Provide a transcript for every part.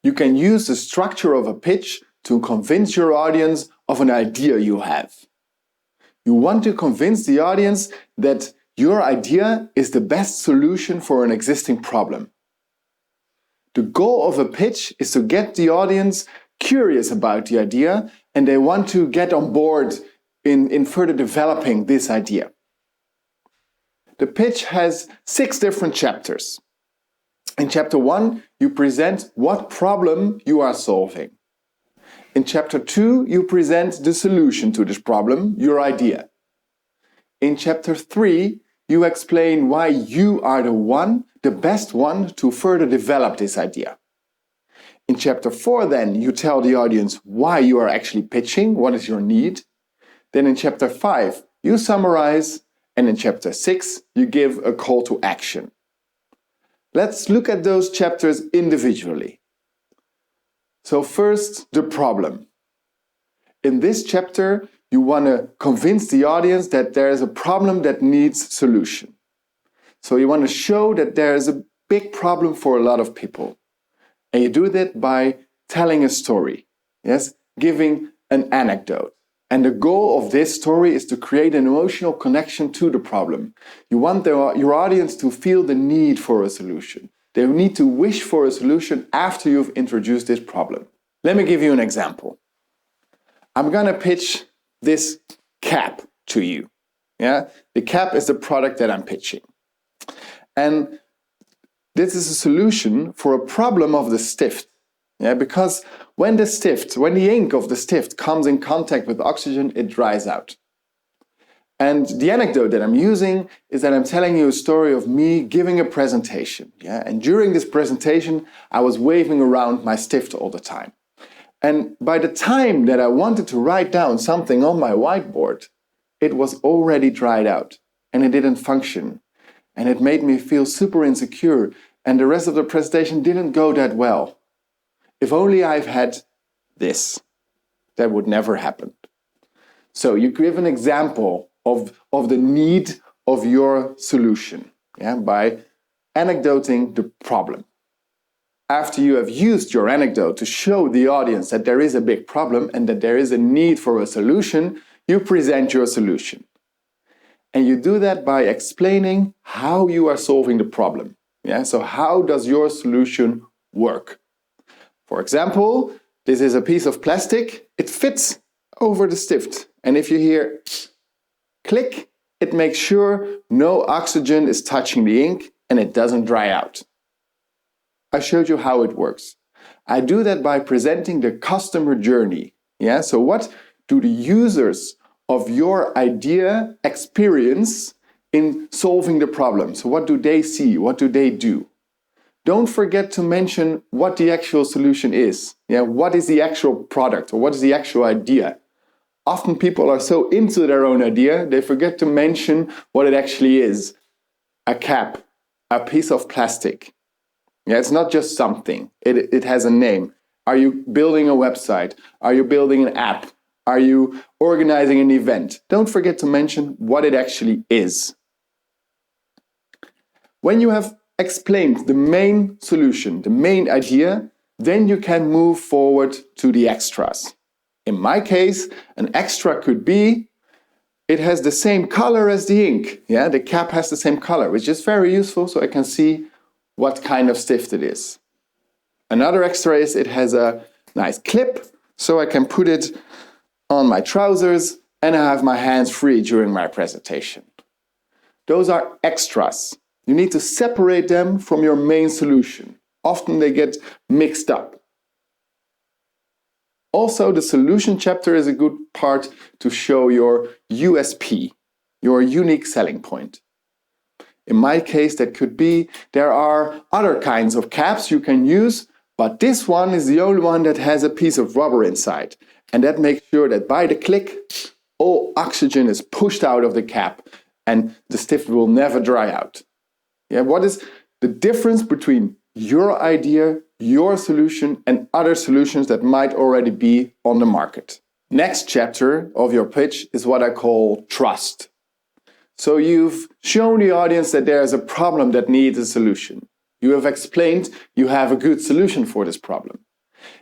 You can use the structure of a pitch to convince your audience of an idea you have. You want to convince the audience that your idea is the best solution for an existing problem. The goal of a pitch is to get the audience curious about the idea and they want to get on board in further developing this idea. The pitch has 6 different chapters. In chapter 1, you present what problem you are solving. In chapter 2, you present the solution to this problem, your idea. In chapter 3, you explain why you are the best one to further develop this idea. In chapter 4, then, you tell the audience why you are actually pitching, what is your need. Then in chapter 5, you summarize, and in chapter 6, you give a call to action. Let's look at those chapters individually. So first, the problem. In this chapter, you want to convince the audience that there is a problem that needs solution. So you want to show that there is a big problem for a lot of people. And you do that by telling a story, yes, giving an anecdote. And the goal of this story is to create an emotional connection to the problem. You want your audience to feel the need for a solution. They need to wish for a solution after you've introduced this problem. Let me give you an example. I'm going to pitch this cap to you. Yeah? The cap is the product that I'm pitching. And this is a solution for a problem of the stift. Yeah? Because when the ink of the stift comes in contact with oxygen, it dries out. And the anecdote that I'm using is that I'm telling you a story of me giving a presentation. Yeah? And during this presentation, I was waving around my stift all the time. And by the time that I wanted to write down something on my whiteboard, it was already dried out and it didn't function. And it made me feel super insecure and the rest of the presentation didn't go that well. If only I've had this, that would never happen. So you give an example of the need of your solution, yeah, by anecdoting the problem. After you have used your anecdote to show the audience that there is a big problem and that there is a need for a solution, you present your solution. And you do that by explaining how you are solving the problem. Yeah? So how does your solution work? For example, this is a piece of plastic. It fits over the stift. And if you hear click, it makes sure no oxygen is touching the ink and it doesn't dry out. I showed you how it works. I do that by presenting the customer journey. Yeah? So what do the users of your idea experience in solving the problem? So what do they see? What do they do? Don't forget to mention what the actual solution is. Yeah? What is the actual product or what is the actual idea? Often people are so into their own idea, they forget to mention what it actually is. A cap, a piece of plastic. Yeah, it's not just something, it has a name. Are you building a website? Are you building an app? Are you organizing an event? Don't forget to mention what it actually is. When you have explained the main solution, the main idea, then you can move forward to the extras. In my case, an extra could be, it has the same color as the ink. Yeah, the cap has the same color, which is very useful so I can see what kind of stift it is. Another extra is it has a nice clip so I can put it on my trousers and I have my hands free during my presentation. Those are extras. You need to separate them from your main solution. Often they get mixed up. Also, the solution chapter is a good part to show your USP, your unique selling point. In my case, that could be, there are other kinds of caps you can use, but this one is the only one that has a piece of rubber inside. And that makes sure that by the click, all oxygen is pushed out of the cap and the stift will never dry out. Yeah, what is the difference between your idea, your solution, and other solutions that might already be on the market? Next chapter of your pitch is what I call trust. So you've shown the audience that there is a problem that needs a solution. You have explained you have a good solution for this problem.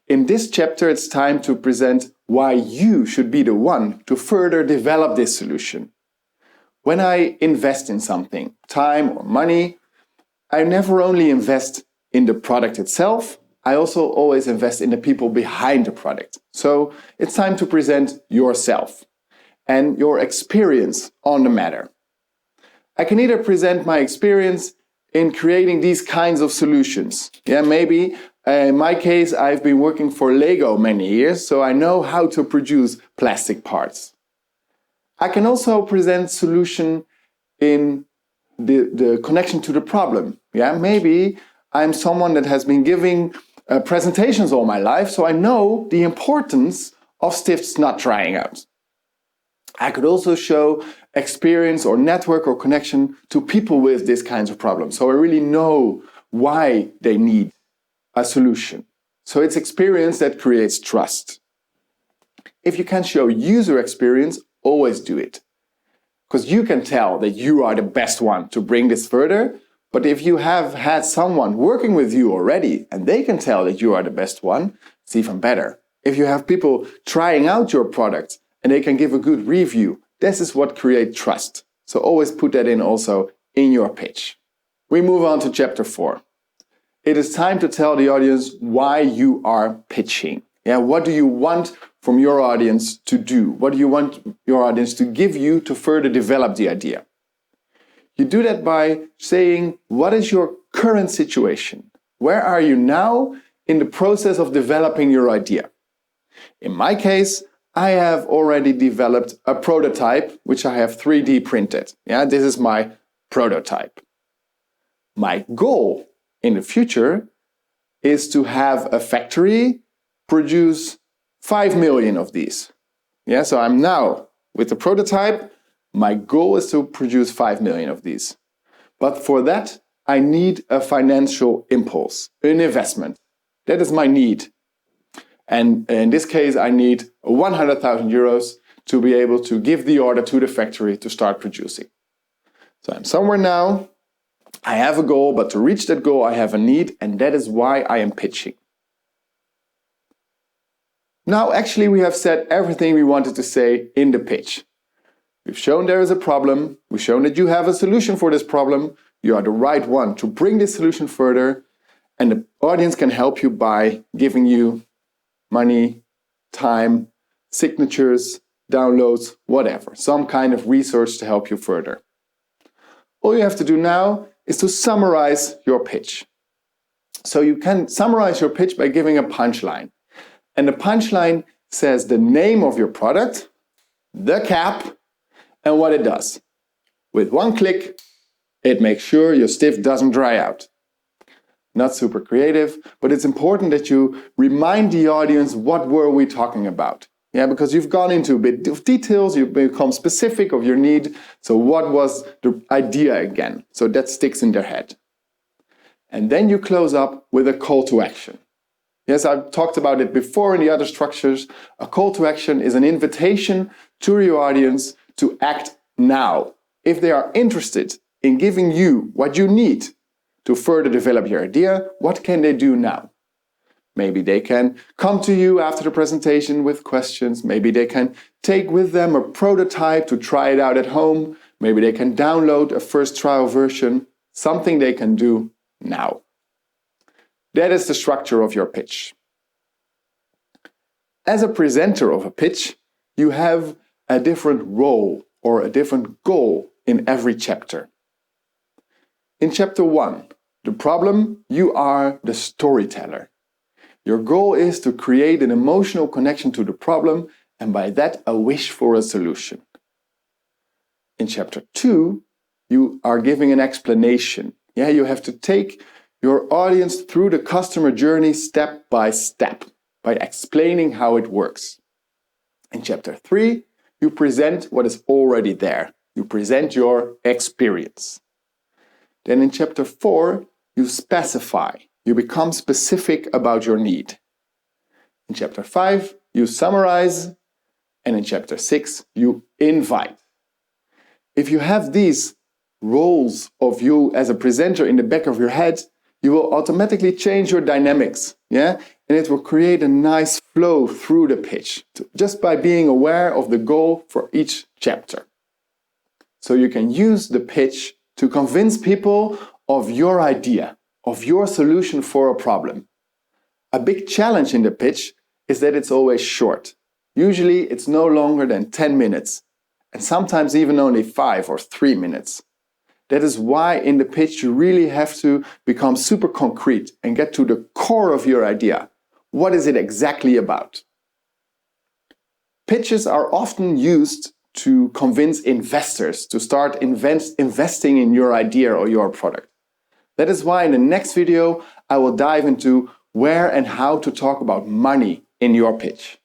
in this chapter, it's time to present why you should be the one to further develop this solution. When I invest in something, time or money, I never only invest in the product itself, I also always invest in the people behind the product. So it's time to present yourself and your experience on the matter. I can either present my experience in creating these kinds of solutions. Maybe in my case, I've been working for Lego many years, so I know how to produce plastic parts. I can also present solution in the connection to the problem. Maybe I'm someone that has been giving presentations all my life, so I know the importance of stifts not drying out. I could also show experience or network or connection to people with these kinds of problems. So I really know why they need a solution. So it's experience that creates trust. If you can show user experience, always do it. Because you can tell that you are the best one to bring this further. But if you have had someone working with you already and they can tell that you are the best one, it's even better. If you have people trying out your product and they can give a good review, this is what creates trust. So always put that in also in your pitch. We move on to chapter 4. It is time to tell the audience why you are pitching. What do you want from your audience to do? What do you want your audience to give you to further develop the idea? You do that by saying, what is your current situation? Where are you now in the process of developing your idea? In my case, I have already developed a prototype, which I have 3D printed. This is my prototype. My goal in the future is to have a factory produce 5 million of these. So I'm now with the prototype. My goal is to produce 5 million of these. But for that, I need a financial impulse, an investment. That is my need. And in this case, I need 100,000 euros to be able to give the order to the factory to start producing. So I'm somewhere now. I have a goal, but to reach that goal, I have a need, and that is why I am pitching. Now, actually, we have said everything we wanted to say in the pitch. We've shown there is a problem. We've shown that you have a solution for this problem. You are the right one to bring this solution further, and the audience can help you by giving you money, time, signatures, downloads, whatever. Some kind of research to help you further. All you have to do now is to summarize your pitch. So you can summarize your pitch by giving a punchline. And the punchline says the name of your product, the cap, and what it does. With one click, it makes sure your stiff doesn't dry out. Not super creative, but it's important that you remind the audience what were we talking about. Because you've gone into a bit of details, you've become specific of your need. So what was the idea again? So that sticks in their head. And then you close up with a call to action. Yes, I've talked about it before in the other structures. A call to action is an invitation to your audience to act now. If they are interested in giving you what you need to further develop your idea, what can they do now? Maybe they can come to you after the presentation with questions. Maybe they can take with them a prototype to try it out at home. Maybe they can download a first trial version, something they can do now. That is the structure of your pitch. As a presenter of a pitch, you have a different role or a different goal in every chapter. In chapter 1, the problem, you are the storyteller. Your goal is to create an emotional connection to the problem and by that a wish for a solution. In chapter 2, you are giving an explanation. You have to take your audience through the customer journey step by step by explaining how it works. In chapter 3, you present what is already there. You present your experience. Then in chapter 4, you specify. You become specific about your need. In chapter 5, you summarize. And in chapter 6, you invite. If you have these roles of you as a presenter in the back of your head, you will automatically change your dynamics. and it will create a nice flow through the pitch, just by being aware of the goal for each chapter. So you can use the pitch to convince people of your idea, of your solution for a problem. A big challenge in the pitch is that it's always short. Usually it's no longer than 10 minutes, and sometimes even only 5 or 3 minutes. That is why in the pitch you really have to become super concrete and get to the core of your idea. What is it exactly about? Pitches are often used to convince investors to start investing in your idea or your product. That is why in the next video I will dive into where and how to talk about money in your pitch.